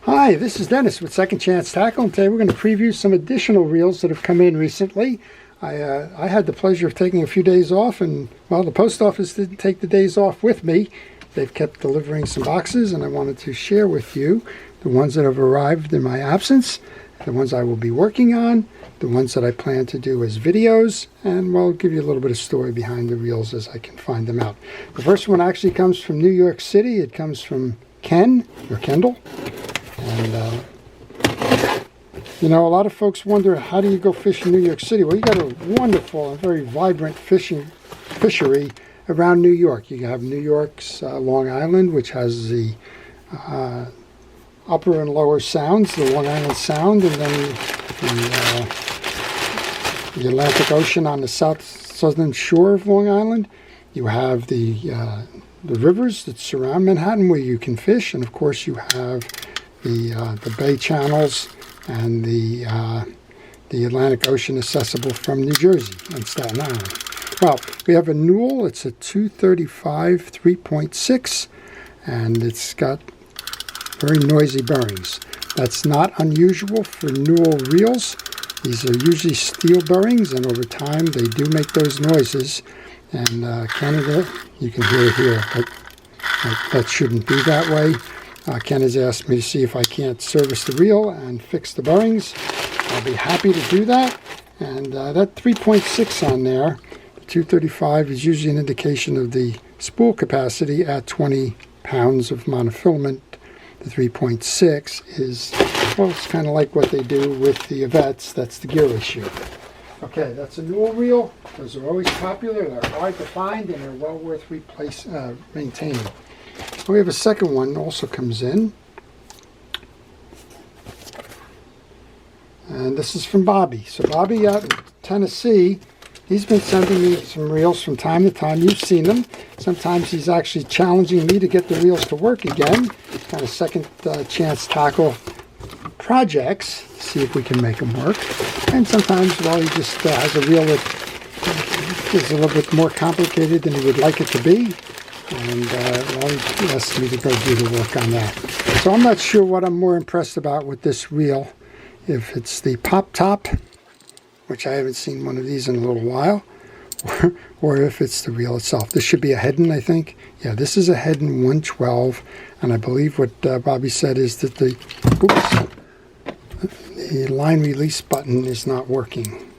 Hi, this is Dennis with Second Chance Tackle, and today we're going to preview some additional reels that have come in recently. I had the pleasure of taking a few days off, and well, the post office didn't take the days off with me. They've kept delivering some boxes, and I wanted to share with you the ones that have arrived in my absence, the ones I will be working on, the ones that I plan to do as videos, and well, I'll give you a little bit of story behind the reels as I can find them out. The first one actually comes from New York City. It comes from Ken, or Kendall. And, you know, a lot of folks wonder, how do you go fish in New York City? Well, you got a wonderful and very vibrant fishery around New York. You have New York's Long Island, which has the upper and lower sounds, the Long Island Sound, and then the Atlantic Ocean on the southern shore of Long Island. You have the rivers that surround Manhattan where you can fish, and of course you have the bay channels and the Atlantic Ocean accessible from New Jersey and Staten Island. Well, we have a Newell. It's a 235 3.6, and it's got very noisy bearings. That's not unusual for Newell reels. These are usually steel bearings, and over time they do make those noises. And Canada, you can hear it here, but that shouldn't be that way. Ken has asked me to see if I can't service the reel and fix the bearings. I'll be happy to do that. And that 3.6 on there, the 235, is usually an indication of the spool capacity at 20 pounds of monofilament. The 3.6 is, well, it's kind of like what they do with the Yvettes. That's the gear issue. Okay, that's a Newell reel. Those are always popular. They're hard to find, and they're well worth maintaining. We have a second one also comes in, and this is from Bobby. So Bobby out in Tennessee, he's been sending me some reels from time to time. You've seen them. Sometimes he's actually challenging me to get the reels to work again, kind of second chance tackle projects, see if we can make them work. And sometimes, well, he just has a reel that is a little bit more complicated than he would like it to be. And well, he asked me to go do the work on that. So I'm not sure what I'm more impressed about with this reel. If it's the pop top, which I haven't seen one of these in a little while, or if it's the reel itself. This should be a Hedden, I think. Yeah, this is a Hedden 112, and I believe what Bobby said is that the line release button is not working.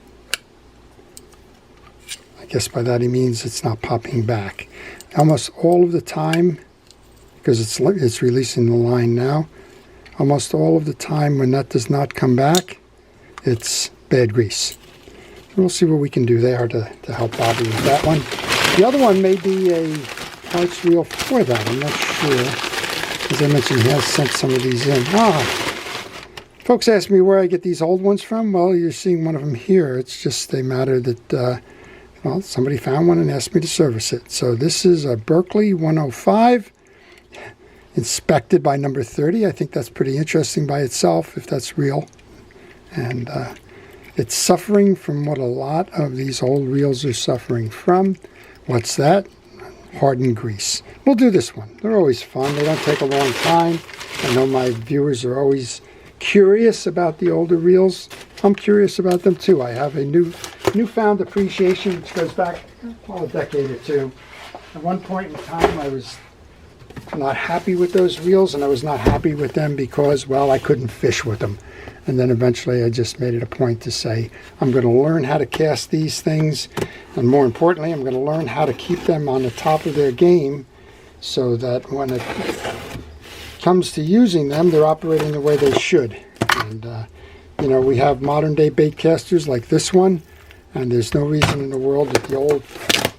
I guess by that he means it's not popping back. Almost all of the time, because it's releasing the line now, almost all of the time when that does not come back, it's bad grease. We'll see what we can do there to help Bobby with that one. The other one may be a parts reel for that. I'm not sure. As I mentioned, he has sent some of these in. Folks ask me where I get these old ones from. Well, you're seeing one of them here. It's just a matter that well, somebody found one and asked me to service it. So this is a Berkeley 105, inspected by number 30. I think that's pretty interesting by itself, if that's real. And it's suffering from what a lot of these old reels are suffering from. What's that? Hardened grease. We'll do this one. They're always fun. They don't take a long time. I know my viewers are always curious about the older reels. I'm curious about them too. I have a newfound appreciation which goes back a decade or two. At one point in time I was not happy with those reels, and I was not happy with them because, well, I couldn't fish with them. And then eventually I just made it a point to say, I'm going to learn how to cast these things, and more importantly, I'm going to learn how to keep them on the top of their game so that when it comes to using them, they're operating the way they should. And you know, we have modern day baitcasters like this one, and there's no reason in the world that the old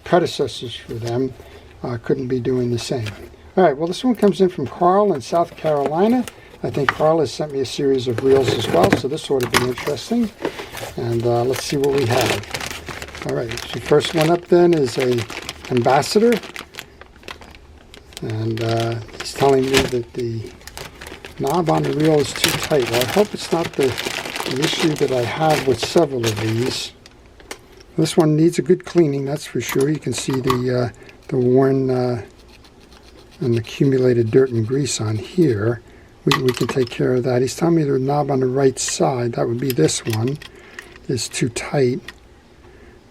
predecessors for them couldn't be doing the same. All right, well, this one comes in from Carl in South Carolina. I think Carl has sent me a series of reels as well, so this ought to be interesting. And let's see what we have. All right, the first one up then is a Ambassador. And he's telling me that the knob on the reel is too tight. Well, I hope it's not the issue that I have with several of these. This one needs a good cleaning, that's for sure. You can see the worn and accumulated dirt and grease on here, we can take care of that. He's telling me the knob on the right side, that would be this one, is too tight.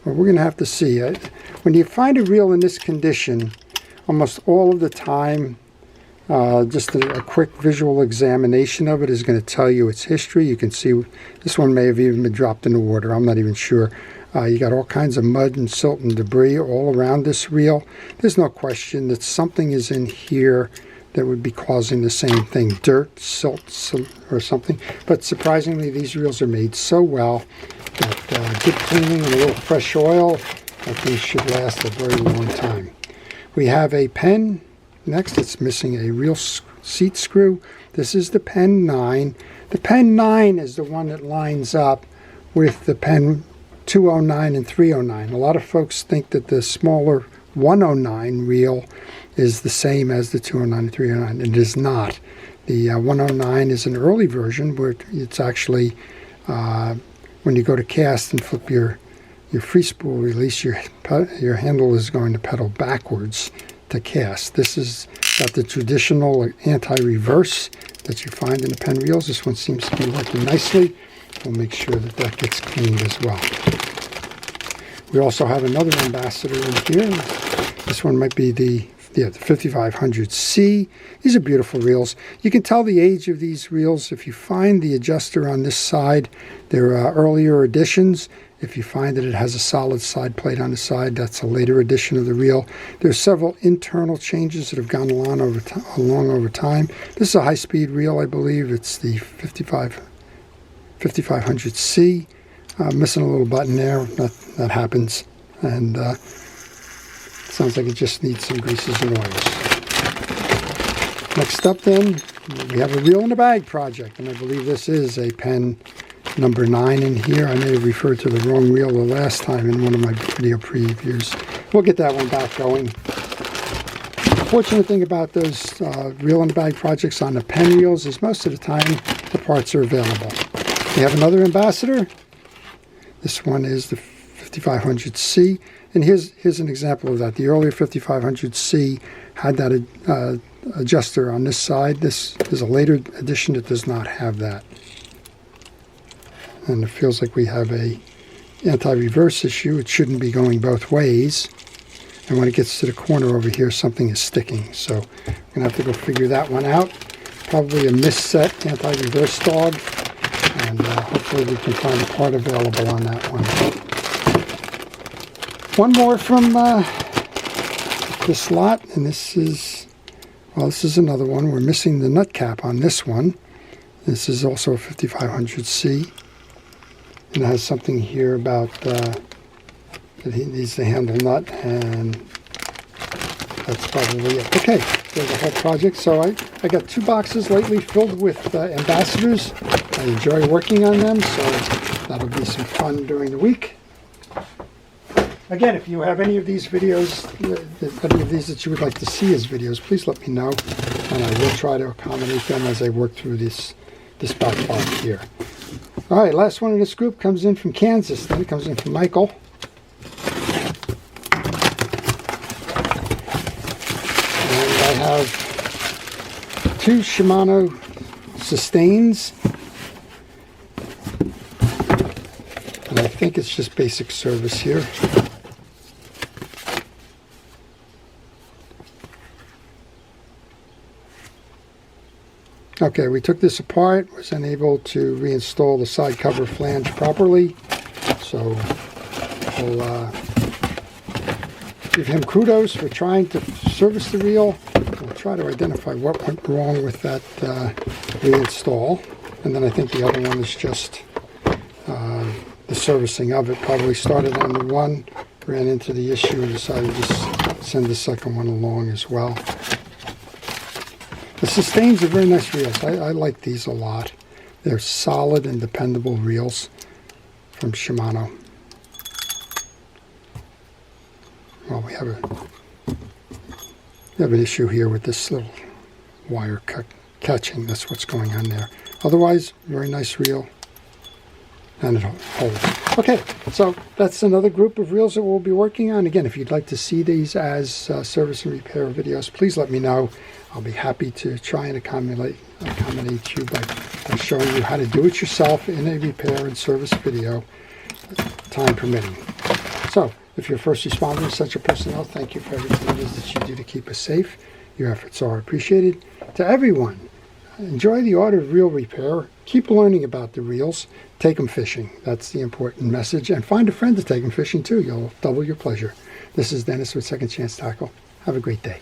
Well, we're going to have to see it. When you find a reel in this condition, almost all of the time, just a quick visual examination of it is going to tell you its history. You can see this one may have even been dropped in the water. I'm not even sure. You got all kinds of mud and silt and debris all around this reel. There's no question that something is in here that would be causing the same thing, dirt, silt, or something. But surprisingly, these reels are made so well that good cleaning and a little fresh oil, that things should last a very long time. We have a pen. Next, it's missing a reel seat screw. This is the pen 9. The pen 9 is the one that lines up with the pen 209 and 309. A lot of folks think that the smaller 109 reel is the same as the 209 and 309. It is not. The 109 is an early version where it's actually, when you go to cast and flip your free spool release, your handle is going to pedal backwards to cast. This is got the traditional anti-reverse that you find in the pen reels. This one seems to be working nicely. We'll make sure that that gets cleaned as well. We also have another Ambassador in here. This one might be the 5500C. These are beautiful reels. You can tell the age of these reels if you find the adjuster on this side. They're earlier editions. If you find that it has a solid side plate on the side, that's a later edition of the reel. There's several internal changes that have gone along over time. This is a high-speed reel, I believe. It's the 5500C. Missing a little button there. That happens. And sounds like it just needs some greases and oils. Next up then, we have a reel in a bag project. And I believe this is a pen number 9 in here. I may have referred to the wrong reel the last time in one of my video previews. We'll get that one back going. The fortunate thing about those reel in a bag projects on the pen reels is most of the time the parts are available. We have another Ambassador. This one is the 5500C, and here's an example of that. The earlier 5500C had that adjuster on this side. This is a later edition that does not have that. And it feels like we have a anti-reverse issue. It shouldn't be going both ways. And when it gets to the corner over here, something is sticking. So we're going to have to go figure that one out. Probably a misset anti-reverse dog. And hopefully we can find a part available on that one. One more from this lot, and this is another one. We're missing the nut cap on this one. This is also a 5500C. And it has something here about that he needs to handle nut, and that's probably it. Okay, there's the whole project. So I got 2 boxes lately filled with Ambassadors. I enjoy working on them, so that'll be some fun during the week. Again, if you have any of these videos, any of these that you would like to see as videos, please let me know, and I will try to accommodate them as I work through this backlog here. All right, last one in this group comes in from Kansas. Then it comes in from Michael. And I have 2 Shimano Sustains. And I think it's just basic service here. Okay, we took this apart, was unable to reinstall the side cover flange properly, so I'll give him kudos for trying to service the reel. We'll try to identify what went wrong with that reinstall, and then I think the other one is just the servicing of it. Probably started on the one, ran into the issue, and decided to send the second one along as well. The Sustains are very nice reels. I like these a lot. They're solid and dependable reels from Shimano. Well, we have an issue here with this little wire catching. That's what's going on there. Otherwise, very nice reel. and it holds. Okay, so that's another group of reels that we'll be working on. Again, if you'd like to see these as service and repair videos, please let me know. I'll be happy to try and accommodate you by showing you how to do it yourself in a repair and service video, time permitting. So, if you're a first responder and essential personnel, thank you for everything it is that you do to keep us safe. Your efforts are appreciated. To everyone, enjoy the art of reel repair. Keep learning about the reels. Take them fishing. That's the important message. And find a friend to take them fishing too. You'll double your pleasure. This is Dennis with Second Chance Tackle. Have a great day.